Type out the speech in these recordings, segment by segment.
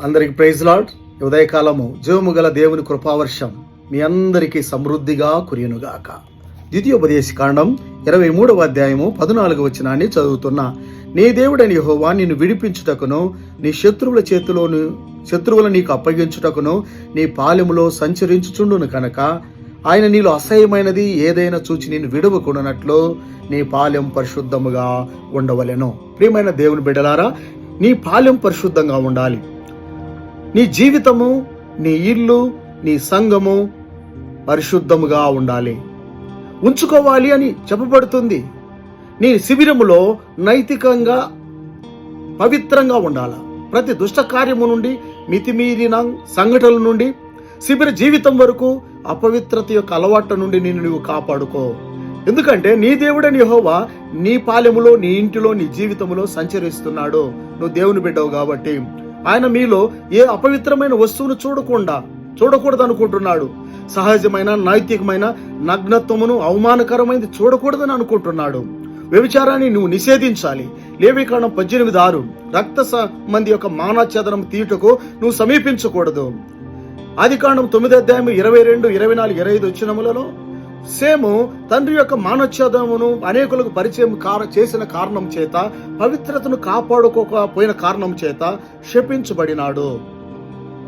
అందరికి praise lord. ఉదయకాలము జీవము గల దేవుని కృపావర్షం మీ అందరికీ సమృద్ధిగా కురియనుగాక. ద్వితీయోపదేశ కాండం 23వ అధ్యాయము 14వ వచనాన్ని చదువుతున్నా. నీ దేవుడైన యెహోవా నిన్ను విడిపించుటకును నీ శత్రువుల నీకు అప్పగించుటకును నీ పాలెములో సంచరించుచుండును కనుక ఆయన నీలో అసహ్యమైనది ఏదైనా చూచి నిన్ను విడవకుండానట్లు నీ పాలెం పరిశుద్ధముగా ఉండవలెను. ప్రియమైన దేవుని బిడ్డలారా, నీ పాలెం పరిశుద్ధంగా ఉండాలి. నీ జీవితము, నీ ఇల్లు, నీ సంఘము పరిశుద్ధముగా ఉండాలి, ఉంచుకోవాలి అని చెప్పబడుతుంది. నీ శిబిరములో నైతికంగా పవిత్రంగా ఉండాలి. ప్రతి దుష్ట కార్యము నుండి, మితిమీరిన సంఘటనల నుండి, శిబిర జీవితం వరకు అపవిత్రత యొక్క అలవాట్ల నుండి నిన్ను నువ్వు కాపాడుకో. ఎందుకంటే నీ దేవుడని యెహోవా నీ పాలెములో, నీ ఇంటిలో, నీ జీవితంలో సంచరిస్తున్నాడు. నువ్వు దేవుని బిడ్డవు కాబట్టి ఆయన మీలో ఏ అపవిత్రమైన వస్తువును చూడకూడదు అనుకుంటున్నాడు. సహజమైన నైతికమైన నగ్నత్వమును, అవమానకరమైనది చూడకూడదని అనుకుంటున్నాడు. వ్యభిచారాన్ని నువ్వు నిషేధించాలి. లేవీకాండం 18:6 రక్త సంబంధి యొక్క మానఛేదనం తీయుటకు నువ్వు సమీపించకూడదు. ఆదికాండం 9వ అధ్యాయం 22, 24, 25 వచనములలో సేము తండ్రి యొక్క మానఛేదమును అనేకులకు పరిచయం చేసిన కారణం చేత, పవిత్రతను కాపాడుకోకపోయిన కారణం చేత శపించబడినాడు.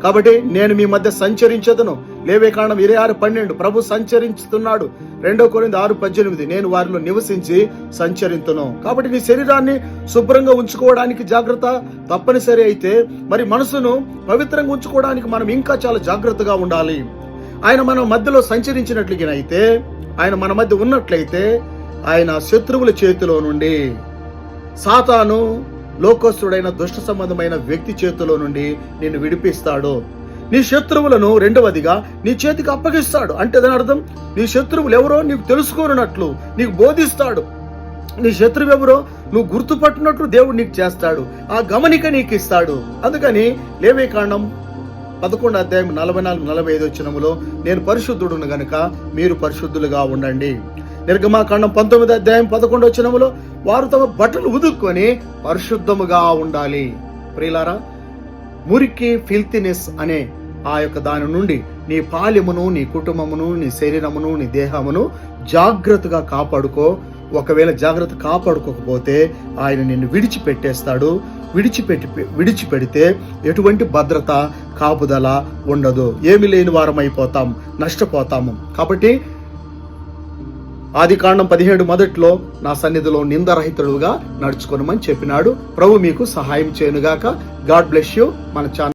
కాబట్టి నేను మీ మధ్య సంచరించదను. లేవీకాండం 26:12 ప్రభు సంచరిస్తున్నాడు. 2 కొరింథీ 6:18 నేను వారిలో నివసించి సంచరింతును. కాబట్టి నీ శరీరాన్ని శుభ్రంగా ఉంచుకోవడానికి జాగ్రత్త తప్పనిసరి అయితే, మరి మనసును పవిత్రంగా ఉంచుకోవడానికి మనం ఇంకా చాలా జాగ్రత్తగా ఉండాలి. ఆయన మన మధ్యలో సంచరించినట్లుగానైతే, ఆయన మన మధ్య ఉన్నట్లయితే, ఆయన శత్రువుల చేతిలో నుండి, సాతాను లోకస్తుడైన దుష్ట సంబంధమైన వ్యక్తి చేతిలో నుండి నిన్ను విడిపిస్తాడు. నీ శత్రువులను రెండవదిగా నీ చేతికి అప్పగిస్తాడు. అంటే దాని అర్థం, నీ శత్రువులు ఎవరో నీకు తెలుసుకోనున్నట్లు నీకు బోధిస్తాడు. నీ శత్రువు ఎవరో నువ్వు గుర్తుపట్టినట్లు దేవుడు నీకు చేస్తాడు. ఆ గమనిక నీకు ఇస్తాడు. అందుకని లేవీకాండం 11వ అధ్యాయం 44-45 వచనములో నేను పరిశుద్ధుడును గనుక మీరు పరిశుద్ధులుగా ఉండండి. నిర్గమాకాండం 19వ అధ్యాయం 11వ వచనములో వారు తమ బట్టలు ఉదుక్కొని పరిశుద్ధముగా ఉండాలి. ప్రియులారా, మురికి, ఫిల్తినెస్ అనే ఆ యొక్క దాని నుండి నీ పాలెమును, నీ కుటుంబమును, నీ శరీరమును, నీ దేహమును జాగ్రత్తగా కాపాడుకో. ఒకవేళ జాగ్రత్త కాపాడుకోకపోతే ఆయన నిన్ను విడిచిపెట్టేస్తాడు. విడిచిపెడితే ఎటువంటి భద్రత, కాపుదల ఉండదు. ఏమి లేని వారం అయిపోతాం, నష్టపోతాము. కాబట్టి ఆదికాండం 17 మొదట్లో నా సన్నిధిలో నిందరహితుడుగా నడుచుకోనమని చెప్పినాడు. ప్రభు మీకు సహాయం చేయనుగాక. God bless you. మన ఛానల్